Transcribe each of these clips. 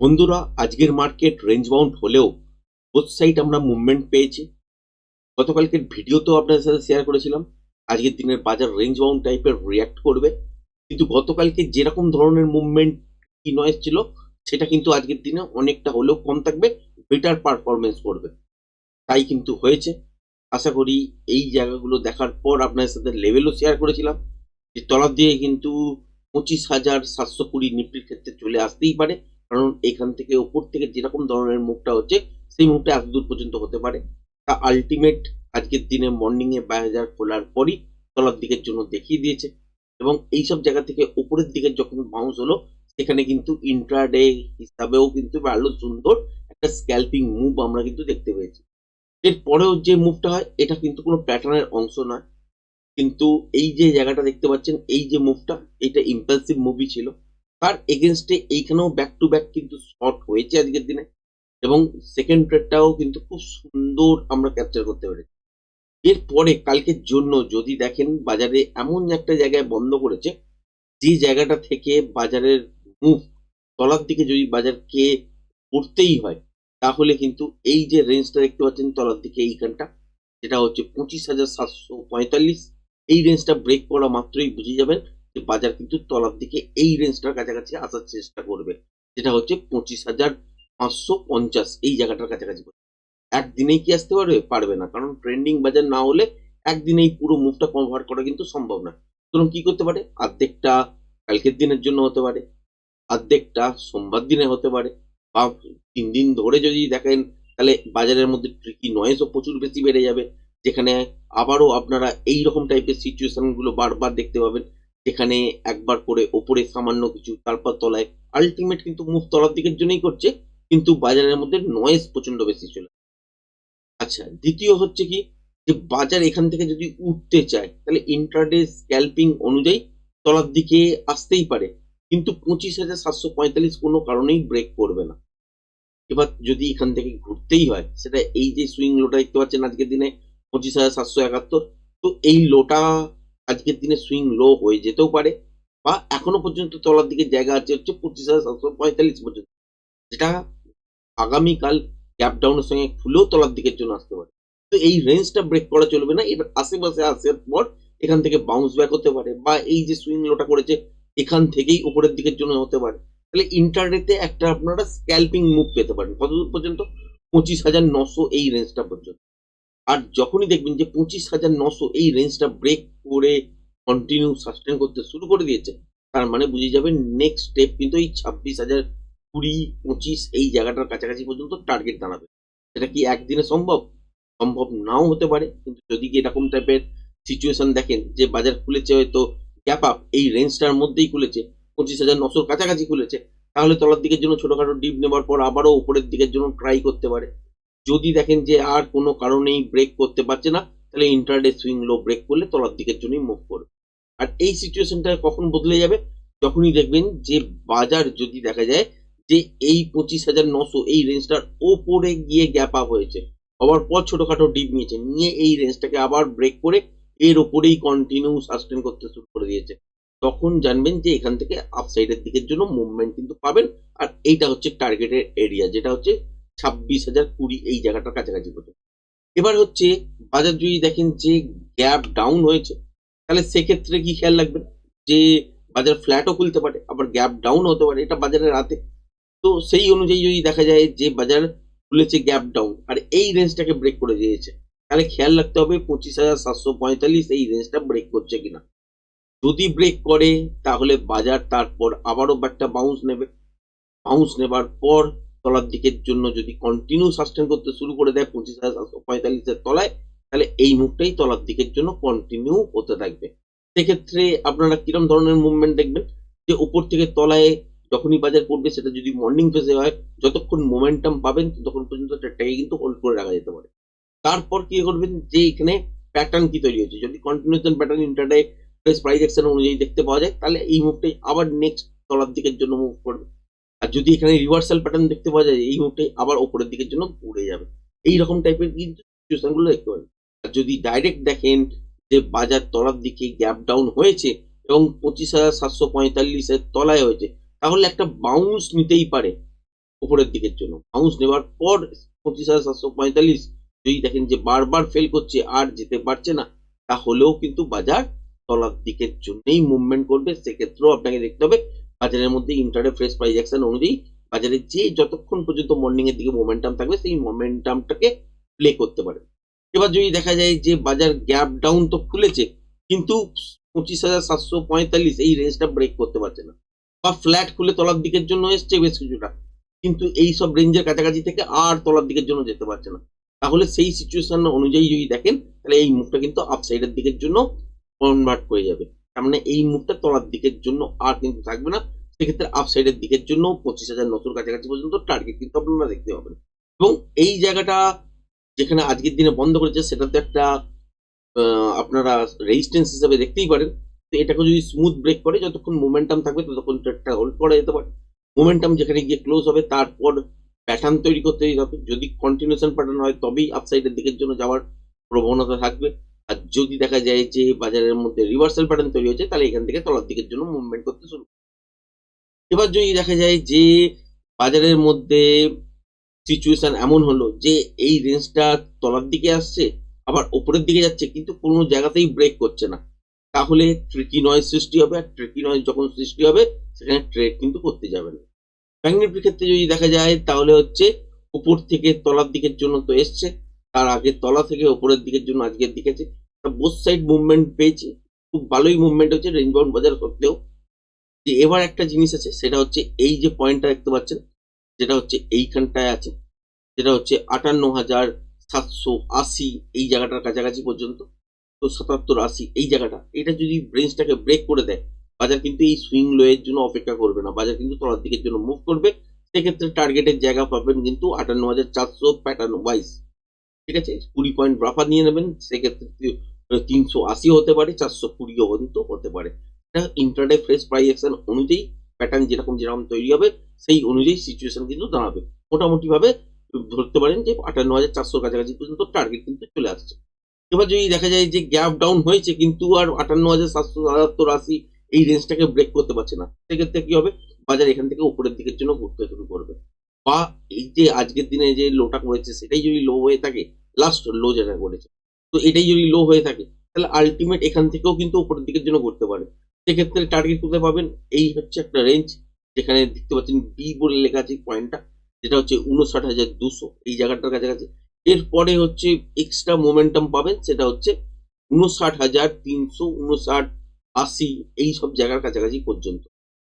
বন্ধুরা, আজকের market range bound হলেও বোথ সাইড আমরা মুভমেন্ট পেয়েছি। গতকালকের ভিডিওতেও আপনাদের সাথে শেয়ার করেছিলাম আজকের দিনের বাজার রেঞ্জ বাউন্ড টাইপের রিয়াক্ট করবে, কিন্তু গতকালকে যেরকম ধরনের মুভমেন্ট কি নয়েজ ছিল সেটা কিন্তু আজকের দিনে অনেকটা হলেও কম থাকবে, বেটার পারফরমেন্স করবে। তাই কিন্তু হয়েছে। আশা করি এই জায়গাগুলো দেখার পর আপনাদের সাথে লেভেলও শেয়ার করেছিলাম যে তলার দিয়ে কিন্তু 25,720 নিফটির ক্ষেত্রে চলে আসতেই পারে, কারণ এখান থেকে ওপর থেকে যেরকম ধরনের মুভটা হচ্ছে সেই মুভটা এত দূর পর্যন্ত হতে পারে। তা আলটিমেট আজকের দিনে মর্নিং এ বাজার খোলার পরই তলার দিকের জন্য দেখিয়ে দিয়েছে, এবং এইসব জায়গা থেকে উপরের দিকে যখন বাউন্স হলো সেখানে কিন্তু ইন্ট্রাডে হিসাবেও কিন্তু ভালো সুন্দর একটা স্ক্যাল্পিং মুভ আমরা কিন্তু দেখতে পেয়েছি। এর পরেও যে মুভটা হয় এটা কিন্তু কোনো প্যাটার্নের অংশ নয়, কিন্তু এই যে জায়গাটা দেখতে পাচ্ছেন, এই যে মুভটা, এটা ইম্পালসিভ মুভই ছিল। তার এগেনস্টে এইখানেও ব্যাক টু ব্যাক কিন্তু শর্ট হয়েছে আজকের দিনে, এবং সেকেন্ড ট্রেডটাও কিন্তু খুব সুন্দর আমরা ক্যাপচার করতে পেরেছি। এরপরে কালকের জন্য যদি দেখেন বাজারে এমন একটা জায়গায় বন্ধ করেছে যে জায়গাটা থেকে বাজারের মুভ তলার দিকে যদি বাজারকে করতেই হয়, তাহলে কিন্তু এই যে রেঞ্জটা দেখতে পাচ্ছেন তলার দিকে এইখানটা, যেটা হচ্ছে 25,745, এই রেঞ্জটা ব্রেক করা মাত্রই বুঝে যাবেন যে বাজার কিন্তু তলার দিকে এই রেঞ্জটার কাছাকাছি আসার চেষ্টা করবে, যেটা হচ্ছে 25,550, এই জায়গাটার কাছাকাছি। একদিনেই কি আসতে পারবে? পারবে না, কারণ ট্রেন্ডিং বাজার না হলে একদিনেই পুরো মুভটা কনভার্ট করা কিন্তু সম্ভব না। সুতরাং কি করতে পারে, অর্ধেকটা কালকের দিনের জন্য হতে পারে, অর্ধেকটা সোমবার দিনে হতে পারে, বা 3 দিন ধরে যদি দেখেন তাহলে বাজারের মধ্যে ট্রিকি নয়েজও প্রচুর বেশি বেড়ে যাবে, যেখানে আবারও আপনারা এই রকম টাইপের সিচুয়েশন গুলো বারবার দেখতে পাবেন, যেখানে একবার করে ওপরে সামান্য কিছু তারপর তলায়, আলটিমেট কিন্তু মুভ তলার দিকের জন্যই করছে, কিন্তু বাজারের মধ্যে নয়েজ প্রচন্ড বেশি চলে। আচ্ছা, দ্বিতীয় হচ্ছে কি, যে বাজার এখান থেকে যদি উঠতে চায় তাহলে ইন্ট্রাডে স্ক্যাল্পিং অনুযায়ী তলার দিকে আসতেই পারে, কিন্তু 25,745 কোনো কারণেই ব্রেক করবে না। এবার যদি এখান থেকে ঘুরতেই হয়, সেটা এই যে সুইং লোটা দেখতে পাচ্ছেন আজকের দিনে 25,771, তো এই লোটা আজকের দিনে সুইং লো হয়ে যেতেও পারে, বা এখনো পর্যন্ত তলার দিকে জায়গা আছে হচ্ছে 25,745 পর্যন্ত, যেটা আগামীকাল গ্যাপ ডাউনের সঙ্গে খুলেও তলার দিকের জন্য আসতে পারে। তো এই রেঞ্জটা ব্রেক করা চলবে না, এর আশেপাশে আসার পর এখান থেকে বাউন্স ব্যাক হতে পারে, বা এই যে সুইং লোটা করেছে এখান থেকেই উপরের দিকের জন্য হতে পারে। তাহলে ইন্টারডেতে একটা আপনারা স্ক্যাল্পিং মুভ পেতে পারেন কতদূর পর্যন্ত, 25,900 এই রেঞ্জটা পর্যন্ত। আর যখনই দেখবেন যে 25,900 এই রেঞ্জটা ব্রেক করে কন্টিনিউ সাস্টেন করতে শুরু করে দিয়েছে, তার মানে বুঝে যাবেন নেক্সট স্টেপ কিন্তু এই 26,020, 25 এই জায়গাটার কাছাকাছি পর্যন্ত টার্গেট দাঁড়াবে। এটা কি একদিনে সম্ভব? সম্ভব নাও হতে পারে, কিন্তু যদি কি এরকম টাইপের সিচুয়েশন দেখেন যে বাজার খুলেছে হয়তো গ্যাপ আপ এই রেঞ্জটার মধ্যেই খুলেছে, 25,900 কাছাকাছি খুলেছে, তাহলে তলার দিকের জন্য ছোটখাটো ডিপ নেবার পর আবারও উপরের দিকের জন্য ট্রাই করতে পারে। যদি দেখেন যে আর কোনো কারণেই ব্রেক করতে পারছে না, তাহলে ইন্টারডে সুইং লো ব্রেক করলে তলার দিকের জন্যই মুভ করবে। আর এই সিচুয়েশনটা কখন বদলে যাবে, যখনই দেখবেন যে বাজার যদি দেখা যায় যে এই 25,900 এই রেঞ্জটার ওপরে গিয়ে গ্যাপ আপ হয়েছে, হওয়ার পর ছোটখাটো ডিপ নিয়েছে, নিয়ে এই রেঞ্জটাকে আবার ব্রেক করে এর ওপরেই কন্টিনিউ সাস্টেন করতে শুরু করে দিয়েছে, তখন জানবেন যে এখান থেকে আপসাইডের দিকের জন্য মুভমেন্ট কিন্তু পাবেন। আর এইটা হচ্ছে টার্গেটের এরিয়া, যেটা হচ্ছে 26,020 এই জায়গাটার কাছাকাছি পর্যন্ত। এবার হচ্ছে বাজার যদি দেখেন যে গ্যাপ ডাউন হয়েছে, তাহলে সেক্ষেত্রে কি খেয়াল রাখবেন যে বাজার ফ্ল্যাটও খুলতে পারে, আবার গ্যাপ ডাউন হতে পারে, এটা বাজারের রাতে। তো সেই অনুযায়ী যদি দেখা যায় যে বাজার খুলেছে গ্যাপ ডাউন আর এই রেঞ্জটাকে ব্রেক করে দিয়েছে, তাহলে খেয়াল রাখতে হবে 25,745 এই রেঞ্জটা ব্রেক করছে কিনা। যদি ব্রেক করে তাহলে বাজার তারপর আবারও একটা বাউন্স নেবে, বাউন্স নেবার পর তলার দিকের জন্য যদি কন্টিনিউ সাস্টেন করতে শুরু করে দেয় 25,745 তলায়, তাহলে এই মুভটাই তলার দিকের জন্য কন্টিনিউ হতে থাকবে। সেক্ষেত্রে আপনারা কিরম ধরনের মুভমেন্ট দেখবেন, যে উপর থেকে তলায় যখনই বাজার পড়বে, সেটা যদি মর্নিং ফেজে হয়, যতক্ষণ মোমেন্টাম পাবেন ততক্ষণ পর্যন্ত ট্রেডটাকে কিন্তু হোল্ড করে রাখা যেতে পারে। তারপর কি করবেন, যে এখানে প্যাটার্ন কি তৈরি হয়েছে, যদি continuation pattern intraday price action অনুযায়ী দেখতে পাওয়া যায়, তাহলে এই মুভটাই আবার নেক্সট তলার দিকের জন্য মুভ করবে। আর যদি এখানে রিভার্সাল প্যাটার্ন দেখতে পাওয়া যায়, এই মুহূর্তে আবার ওপরের দিকের জন্য ঘুরে যাবে। এই রকম টাইপের কিন্তু সিচুয়েশন গুলো দেখতে পারেন। আর যদি ডাইরেক্ট দেখেন যে বাজার তলার দিকে গ্যাপ ডাউন হয়েছে এবং 25,745 এর তলায় হয়েছে, তাহলে একটা বাউন্স নিতেই পারে, উপরের দিকের জন্য। বাউন্স নেওয়ার পর 25,745 যদি দেখেন যে বারবার ফেল করছে আর যেতে পারছে না, তাহলেও কিন্তু বাজার তলার দিকের জন্যই মুভমেন্ট করবে। সেক্ষেত্রেও আপনাকে দেখতে হবে বাজারের মধ্যে ইন্টারডে ফ্রেশ প্রাইস অ্যাকশন অনুযায়ী বাজারে যে যতক্ষণ পর্যন্ত মর্নিং এর দিকে মোমেন্টাম থাকবে সেই মোমেন্টামটাকে প্লে করতে পারে। এবার যদি দেখা যায় যে বাজার গ্যাপ ডাউন তো খুলেছে, কিন্তু 25,745 এই রেঞ্জটা ব্রেক করতে পারছে না, বা ফ্ল্যাট খুলে তলার দিকের জন্য এসছে বেশ কিছুটা, কিন্তু এই সব রেঞ্জের কাছাকাছি থেকে আর তলার দিকের জন্য যেতে পারছে না, তাহলে সেই সিচুয়েশন অনুযায়ী যদি দেখেন তাহলে এই মুভটা কিন্তু আপসাইডের দিকের জন্য কনভার্ট হয়ে যাবে। তার মানে এই মুভটা তলার দিকের জন্য আর কিন্তু থাকবে না। সেক্ষেত্রে আপসাইডের দিকের জন্য 25,900 কাছাকাছি পর্যন্ত টার্গেট কিন্তু আপনারা দেখতে পাবেন। এবং এই জায়গাটা যেখানে আজকের দিনে বন্ধ করেছে সেটা তো একটা আপনারা রেজিস্ট্যান্স হিসেবে দেখতেই পারেন। তো এটাকে যদি স্মুথ ব্রেক করে যতক্ষণ মোমেন্টাম থাকবে ততক্ষণ ট্রেডটা হোল্ড করা যেতে পারে। মোমেন্টাম যেখানে গিয়ে ক্লোজ হবে তারপর প্যাটার্ন তৈরি করতে হবে। যদি কন্টিনিউশন প্যাটার্ন হয় তবেই আপসাইডের দিকের জন্য যাওয়ার প্রবণতা থাকবে। আর যদি দেখা যায় যে বাজারের মধ্যে রিভার্সাল প্যাটার্ন তৈরি হয়েছে তাহলে এখান থেকে তলার দিকের জন্য মুভমেন্ট করতে শুরু। এবার যদি দেখা যায় যে বাজারের মধ্যে সিচুয়েশন এমন হলো যে এই রেঞ্জটা তলার দিকে আসছে আবার উপরের দিকে যাচ্ছে কিন্তু কোনো জায়গাতেই ব্রেক করছে না, তাহলে ট্রিকি নয়েজ সৃষ্টি হবে। আর ট্রিকি নয়েজ যখন সৃষ্টি হবে সেখানে ট্রেড কিন্তু করতে যাবে না। ব্যাংক নিফটির ক্ষেত্রে যদি দেখা যায় তাহলে হচ্ছে উপর থেকে তলার দিকের জন্য তো এসছে, তার আগে তলা থেকে উপরের দিকের জন্য আজকের দিকেছে, বোথ সাইড মুভমেন্ট পেয়েছে, খুব ভালোই মুভমেন্ট হচ্ছে রেঞ্জ বাউন্ড বাজার সত্ত্বেও। যে এবার একটা জিনিস আছে সেটা হচ্ছে এই যে পয়েন্টটা দেখতে পাচ্ছেন যেটা হচ্ছে এইখানটায় আছে, যেটা হচ্ছে 58,780 এই জায়গাটার কাছাকাছি পর্যন্ত। তো 77-80 এই জায়গাটা, এটা যদি রেঞ্জটাকে ব্রেক করে দেয় বাজার কিন্তু এই সুইং লো এর জন্য অপেক্ষা করবে না, বাজার কিন্তু তলার দিকের জন্য মুভ করবে। সেক্ষেত্রে টার্গেটের জায়গা পাবেন কিন্তু 58,400 প্যাটার্ন ওয়াইজ। ঠিক আছে, 20 পয়েন্ট ব্রাফার নিয়ে নেবেন। সেক্ষেত্রে 380 হতে পারে, 420ও কিন্তু হতে পারে। এটা ইন্টারডে ফ্রেশ প্রাইস অ্যাকশন অনুযায়ী প্যাটার্ন যেরকম তৈরি হবে সেই অনুযায়ী সিচুয়েশন কিন্তু দাঁড়াবে। মোটামুটি ভাবে ধরতে পারেন যে 58,400 কাছাকাছি পর্যন্ত টার্গেট কিন্তু চলে আসছে। এবার যদি দেখা যায় যে গ্যাপ ডাউন হয়েছে কিন্তু আর 58,777-80 এই রেঞ্জটাকে ব্রেক করতে পারছে না, সেক্ষেত্রে কি হবে, বাজার এখান থেকে উপরের দিকের জন্য ঘুরতে শুরু করবে। বা এই যে আজকের দিনে যে লোটা করেছে সেটাই যদি লো হয়ে থাকে, লাস্ট লো যেটা করেছে, তো এটাই যদি লো হয়ে থাকে তাহলে আলটিমেট এখান থেকেও কিন্তু উপরের দিকের জন্য ঘুরতে পারে। সেক্ষেত্রে টার্গেট কোথায় পাবেন, এই হচ্ছে একটা রেঞ্জ যেখানে দেখতে পাচ্ছেন বি বলে লেখা আছে পয়েন্টটা, যেটা হচ্ছে 59,200 এই জায়গাটার কাছাকাছি। এরপরে হচ্ছে এক্সট্রা মোমেন্টাম পাবেন সেটা হচ্ছে 59,300, 59,80 এই সব জায়গার কাছাকাছি পর্যন্ত।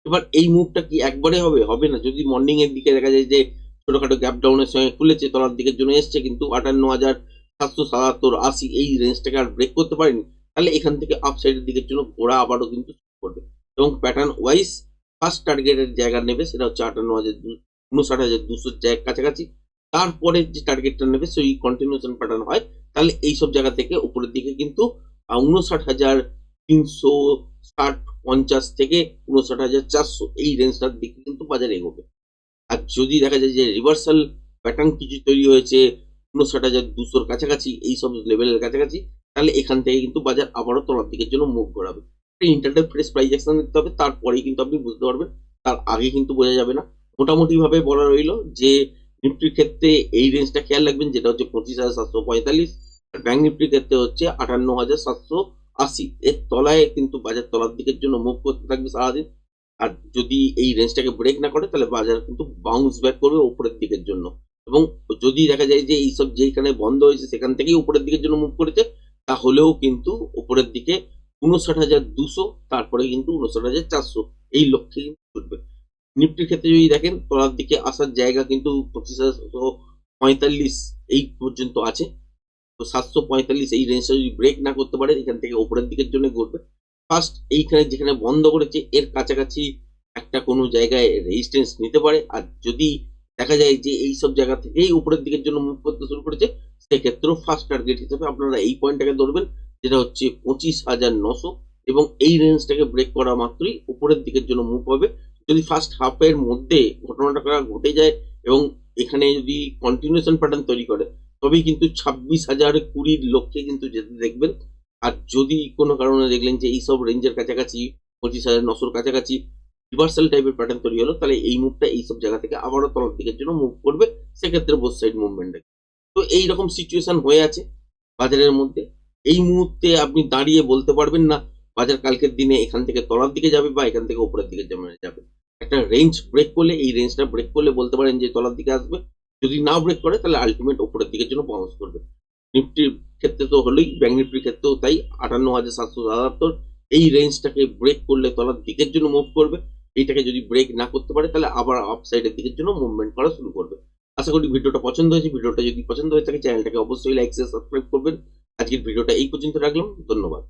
এবার এই মুভটা কি একবারে হবে, হবে না। যদি মর্নিং এর দিকে দেখা যায় যে ছোটখাটো গ্যাপ ডাউনের সঙ্গে খুলেছে তলার দিকের জন্য এসছে কিন্তু 58,777-80 এই রেঞ্জটাকে আর ব্রেক করতে পারেনি, তাহলে এখান থেকে আপসাইডের দিকের জন্য ঘোরা আবারও কিন্তু শুরু করবে। এবং প্যাটার্ন ওয়াইজ ফার্স্ট টার্গেটের জায়গা নেবে সেটা হচ্ছে 59,200 জায়গার কাছাকাছি। তারপরে যে টার্গেটটা নেবে সেই কন্টিনিউশন প্যাটার্ন হয় তাহলে এইসব জায়গা থেকে উপরের দিকে কিন্তু 59,360-50 থেকে 59,400 এই রেঞ্জটার দিকে কিন্তু বাজার এগোবে। আর যদি দেখা যায় যে রিভার্সাল প্যাটার্ন কিছু তৈরি হয়েছে 59,200 কাছাকাছি এই সব লেভেলের কাছাকাছি, তাহলে এখান থেকে কিন্তু বাজার আবারও তলার দিকের জন্য মুভ ঘোরাবে। ইন্টারডে ফ্রেশ প্রাইস অ্যাকশন দেখতে হবে, তারপরেই কিন্তু আপনি বুঝতে পারবেন, তার আগে কিন্তু বোঝা যাবে না। মোটামুটি ভাবে বলা রইল যে নিফটির ক্ষেত্রে এই রেঞ্জটা খেয়াল রাখবেন যেটা হচ্ছে 25,745, আর ব্যাংক নিফটির ক্ষেত্রে হচ্ছে 58,780 এর তলায় কিন্তু বাজার তলার দিকের জন্য মুভ করতে থাকবে সারাদিন। আর যদি এই রেঞ্জটাকে ব্রেক না করে তাহলে বাজার কিন্তু বাউন্স ব্যাক করবে উপরের দিকের জন্য। এবং যদি দেখা যায় যে এইসব যেখানে বন্ধ হয়েছে সেখান থেকেই উপরের দিকের জন্য মুভ করেছে, তাহলেও কিন্তু উপরের দিকে 59,200 তারপরে কিন্তু 59,400 এই লক্ষ্যে কিন্তু ছুটবে। নিফটির ক্ষেত্রে যদি দেখেন তলার দিকে আসার জায়গা কিন্তু 25,745 এই পর্যন্ত আছে। তো 745 এই রেঞ্জটা যদি ব্রেক না করতে পারে এখান থেকে উপরের দিকের জন্য ঘুরবে। ফার্স্ট এইখানে যেখানে বন্ধ করেছে এর কাছাকাছি একটা কোনো জায়গায় রেজিস্ট্যান্স নিতে পারে। আর যদি দেখা যায় যে এই সব জায়গা থেকেই উপরের দিকের জন্য মুভ করতে শুরু করেছে সেক্ষেত্রেও ফার্স্ট টার্গেট হিসেবে আপনারা এই পয়েন্টটাকে ধরবেন যেটা হচ্ছে 25,900 এবং এই রেঞ্জটাকে ব্রেক করা মাত্রই উপরের দিকের জন্য মুভ হবে। যদি ফার্স্ট হাফের মধ্যে ঘটনাটা ঘটে যায় এবং এখানে যদি কন্টিনিউশন প্যাটার্ন তৈরি করে তবেই কিন্তু 26,020 লক্ষ্যে কিন্তু যেতে দেখবেন। আর যদি কোনো কারণে দেখলেন যে এইসব রেঞ্জের কাছাকাছি 25,900 কাছাকাছি রিভার্সাল টাইপের প্যাটার্ন তৈরি হলো, তাহলে এই মুভটা এইসব জায়গা থেকে আবারও তলার দিকের জন্য মুভ করবে, সেক্ষেত্রে বোথ সাইড মুভমেন্ট। তো এইরকম সিচুয়েশন হয়ে আছে বাজারের মধ্যে। এই মুহূর্তে আপনি দাঁড়িয়ে বলতে পারবেন না বাজার কালকের দিনে এখান থেকে তলার দিকে যাবে বা এখান থেকে উপরের দিকে যাবে। একটা রেঞ্জ ব্রেক করলে, এই রেঞ্জটা ব্রেক করলে বলতে পারেন যে তলার দিকে আসবে। যদি না ব্রেক করে তাহলে আল্টিমেট উপরের দিকের জন্য বাউন্স করবে। নিফটির ক্ষেত্রে তো হলোই, ব্যাংক নিফটির ক্ষেত্রেও তাই। ৫৮,৭৭৭ এই রেঞ্জটাকে ব্রেক করলে তলার দিকের জন্য মুভ করবে। এইটাকে যদি ব্রেক না করতে পারে তাহলে আবার আপ সাইডের দিকের জন্য মুভমেন্ট করা শুরু করবে। আশা করি ভিডিওটা পছন্দ হয়েছে। ভিডিওটা যদি পছন্দ হয়ে থাকে চ্যানেলটাকে অবশ্যই লাইক, শেয়ার, সাবস্ক্রাইব করবেন। আজকের ভিডিওটা এই পর্যন্ত রাখলাম। ধন্যবাদ।